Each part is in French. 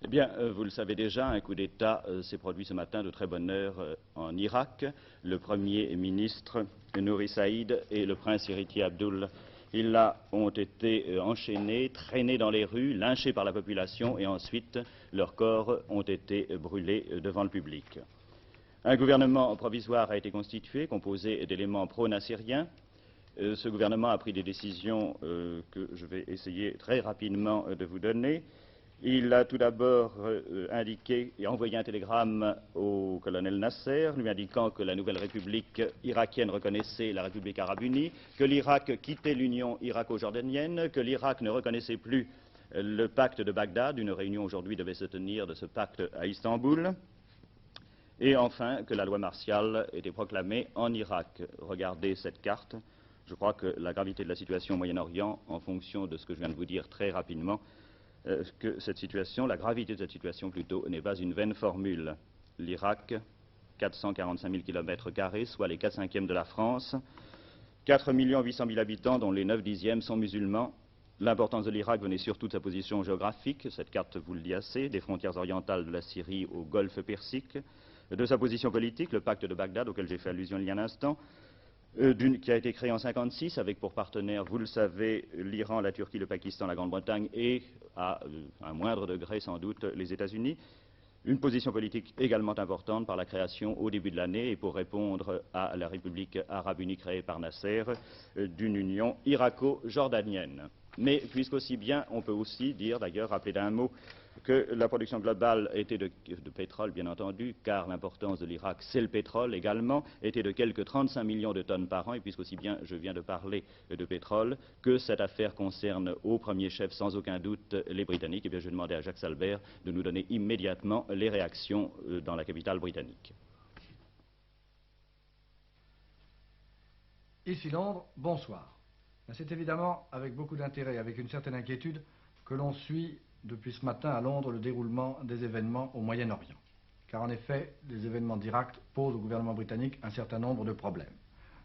Eh bien, vous le savez déjà, un coup d'État s'est produit ce matin de très bonne heure en Irak. Le Premier ministre Nouri Saïd et le prince héritier Abdullah ont été enchaînés, traînés dans les rues, lynchés par la population et ensuite leurs corps ont été brûlés devant le public. Un gouvernement provisoire a été constitué, composé d'éléments pro-nassériens. Ce gouvernement a pris des décisions que je vais essayer très rapidement de vous donner. Il a tout d'abord indiqué et envoyé un télégramme au colonel Nasser, lui indiquant que la nouvelle République irakienne reconnaissait la République arabe unie, que l'Irak quittait l'Union irako-jordanienne, que l'Irak ne reconnaissait plus le pacte de Bagdad. Une réunion aujourd'hui devait se tenir de ce pacte à Istanbul. Et enfin, que la loi martiale était proclamée en Irak. Regardez cette carte. Je crois que la gravité de la situation au Moyen-Orient, en fonction de ce que je viens de vous dire très rapidement, que cette situation, la gravité de cette situation plutôt, n'est pas une vaine formule. L'Irak, 445 000 km², soit les 4/5 de la France, 4 800 000 habitants, dont les 9/10 sont musulmans. L'importance de l'Irak venait surtout de sa position géographique, cette carte vous le dit assez, des frontières orientales de la Syrie au golfe Persique, de sa position politique, le pacte de Bagdad, auquel j'ai fait allusion il y a un instant, qui a été créé en 1956 avec pour partenaires, vous le savez, l'Iran, la Turquie, le Pakistan, la Grande-Bretagne et, à un moindre degré sans doute, les États-Unis. Une position politique également importante par la création au début de l'année et pour répondre à la République arabe unie créée par Nasser d'une union irako-jordanienne. Mais puisqu'aussi bien, on peut aussi dire, d'ailleurs, rappeler d'un mot, que la production globale était de pétrole, bien entendu, car l'importance de l'Irak, c'est le pétrole également, était de quelques 35 millions de tonnes par an, et puisqu'aussi bien je viens de parler de pétrole, que cette affaire concerne au premier chef, sans aucun doute, les Britanniques, et bien je vais demander à Jacques Salbert de nous donner immédiatement les réactions dans la capitale britannique. Ici Londres, bonsoir. C'est évidemment avec beaucoup d'intérêt, avec une certaine inquiétude, que l'on suit depuis ce matin à Londres le déroulement des événements au Moyen-Orient. Car en effet, les événements d'Irak posent au gouvernement britannique un certain nombre de problèmes.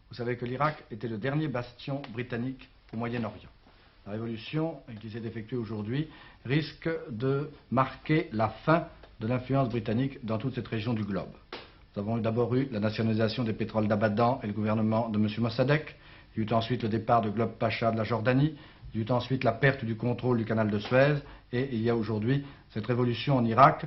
Vous savez que l'Irak était le dernier bastion britannique au Moyen-Orient. La révolution qui s'est effectuée aujourd'hui risque de marquer la fin de l'influence britannique dans toute cette région du globe. Nous avons d'abord eu la nationalisation des pétroles d'Abadan et le gouvernement de M. Mossadegh. Il y eut ensuite le départ de Glob Pacha de la Jordanie. Il y eut ensuite la perte du contrôle du canal de Suez. Et il y a aujourd'hui cette révolution en Irak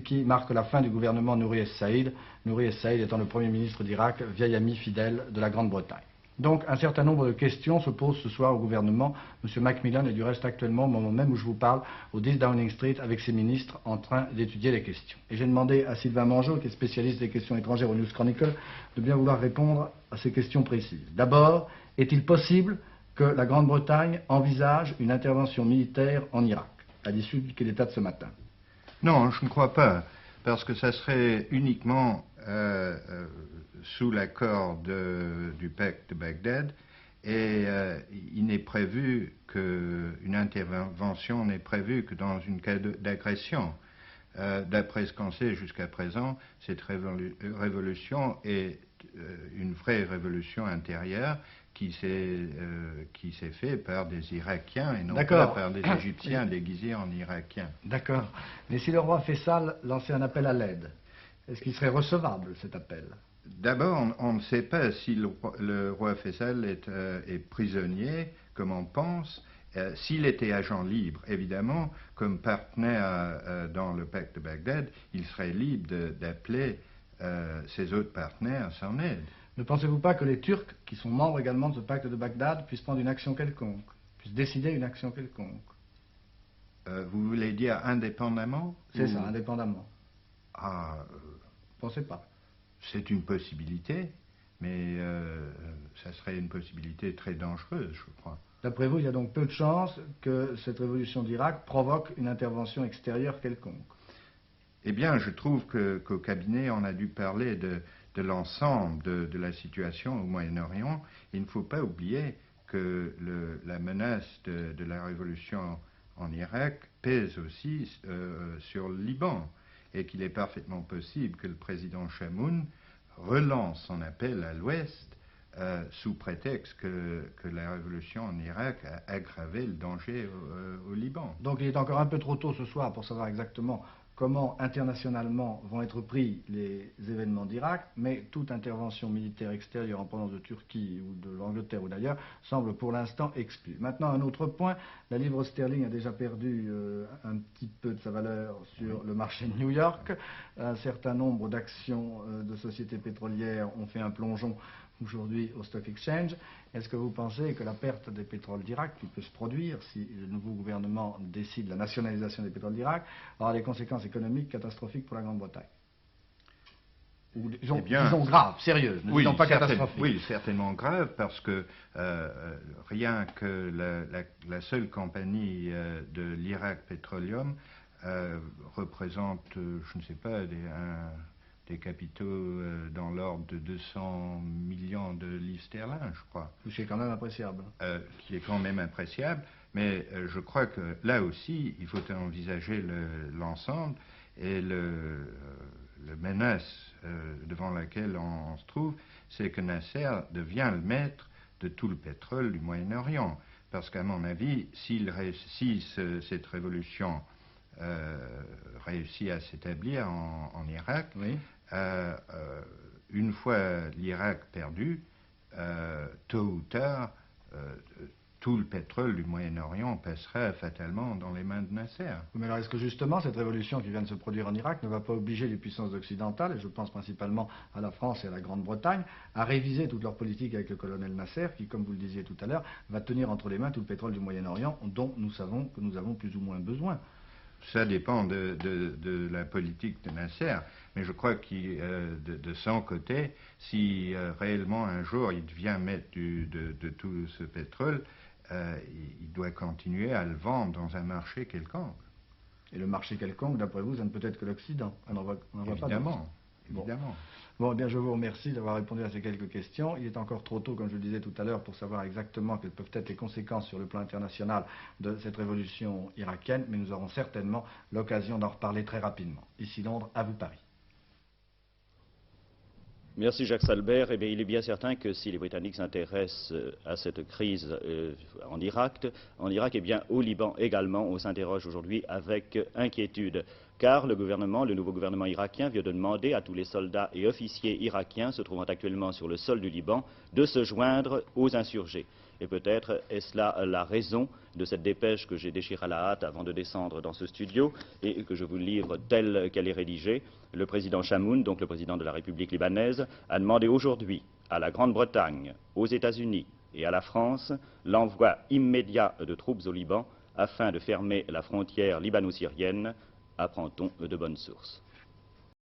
qui marque la fin du gouvernement Nouri es-Saïd. Nouri es-Saïd étant le Premier ministre d'Irak, vieil ami fidèle de la Grande-Bretagne. Donc un certain nombre de questions se posent ce soir au gouvernement. M. Macmillan est du reste actuellement, au moment même où je vous parle, au 10 Downing Street avec ses ministres en train d'étudier les questions. Et j'ai demandé à Sylvain Mangeot, qui est spécialiste des questions étrangères au News Chronicle, de bien vouloir répondre à ces questions précises. D'abord, est-il possible que la Grande-Bretagne envisage une intervention militaire en Irak, à l'issue du coup d'État de ce matin? Non, je ne crois pas, parce que ça serait uniquement sous l'accord du pacte de Bagdad, et il n'est prévu qu'une intervention n'est prévue que dans une cas d'agression. D'après ce qu'on sait jusqu'à présent, cette révolution est une vraie révolution intérieure qui s'est faite par des Irakiens et non pas par des Égyptiens déguisés en Irakiens. D'accord. Mais si le roi Faisal lançait un appel à l'aide, est-ce qu'il serait recevable, cet appel? D'abord, on ne sait pas si le roi Faisal est prisonnier, comme on pense. S'il était agent libre, évidemment, comme partenaire dans le pacte de Bagdad, il serait libre d'appeler ses autres partenaires à son aide. Ne pensez-vous pas que les Turcs, qui sont membres également de ce pacte de Bagdad, puissent prendre une action quelconque, puissent décider une action quelconque? Vous voulez dire indépendamment? C'est ça, indépendamment. Ah, pensez pas. C'est une possibilité, mais ça serait une possibilité très dangereuse, je crois. D'après vous, il y a donc peu de chances que cette révolution d'Irak provoque une intervention extérieure quelconque? Eh bien, je trouve qu'au cabinet, on a dû parler de l'ensemble de la situation au Moyen-Orient. Il ne faut pas oublier que la menace de la révolution en Irak pèse aussi sur le Liban et qu'il est parfaitement possible que le président Chamoun relance son appel à l'Ouest sous prétexte que la révolution en Irak a aggravé le danger au Liban. Donc il est encore un peu trop tôt ce soir pour savoir exactement comment internationalement vont être pris les événements d'Irak, mais toute intervention militaire extérieure en provenance de Turquie ou de l'Angleterre ou d'ailleurs semble pour l'instant exclue. Maintenant, un autre point, la livre sterling a déjà perdu un petit peu de sa valeur sur le marché de New York. Un certain nombre d'actions de sociétés pétrolières ont fait un plongeon aujourd'hui au Stock Exchange. Est-ce que vous pensez que la perte des pétroles d'Irak, qui peut se produire si le nouveau gouvernement décide la nationalisation des pétroles d'Irak, aura des conséquences économiques catastrophiques pour la Grande-Bretagne? Ou disons graves, sérieuses, ne disons pas catastrophiques. Oui, certainement graves, parce que rien que la seule compagnie de l'Irak Petroleum représente, je ne sais pas, des capitaux dans l'ordre de 200 millions de livres sterling, je crois. Ce qui est quand même appréciable. Qui est quand même appréciable, mais je crois que là aussi, il faut envisager l'ensemble et la menace devant laquelle on se trouve, c'est que Nasser devient le maître de tout le pétrole du Moyen-Orient. Parce qu'à mon avis, si cette révolution réussit à s'établir en Irak, oui. Une fois l'Irak perdu, tôt ou tard, tout le pétrole du Moyen-Orient passera fatalement dans les mains de Nasser. Mais alors est-ce que justement cette révolution qui vient de se produire en Irak ne va pas obliger les puissances occidentales, et je pense principalement à la France et à la Grande-Bretagne, à réviser toute leur politique avec le colonel Nasser, qui, comme vous le disiez tout à l'heure, va tenir entre les mains tout le pétrole du Moyen-Orient dont nous savons que nous avons plus ou moins besoin? Ça dépend de la politique de Nasser, mais je crois que de son côté, si réellement un jour il devient maître de tout ce pétrole, il doit continuer à le vendre dans un marché quelconque. Et le marché quelconque, d'après vous, ça ne peut être que l'Occident. Évidemment. Évidemment. Bon, eh bien, je vous remercie d'avoir répondu à ces quelques questions. Il est encore trop tôt, comme je le disais tout à l'heure, pour savoir exactement quelles peuvent être les conséquences sur le plan international de cette révolution irakienne, mais nous aurons certainement l'occasion d'en reparler très rapidement. Ici Londres, à vous Paris. Merci Jacques Salbert. Eh bien, il est bien certain que si les Britanniques s'intéressent à cette crise en Irak, eh bien, au Liban également, on s'interroge aujourd'hui avec inquiétude. Car le nouveau gouvernement irakien vient de demander à tous les soldats et officiers irakiens se trouvant actuellement sur le sol du Liban de se joindre aux insurgés. Et peut-être est-ce là la raison de cette dépêche que j'ai déchirée à la hâte avant de descendre dans ce studio et que je vous livre telle qu'elle est rédigée. Le président Chamoun, donc le président de la République libanaise, a demandé aujourd'hui à la Grande-Bretagne, aux États-Unis et à la France l'envoi immédiat de troupes au Liban afin de fermer la frontière libano-syrienne, apprend-on de bonnes sources.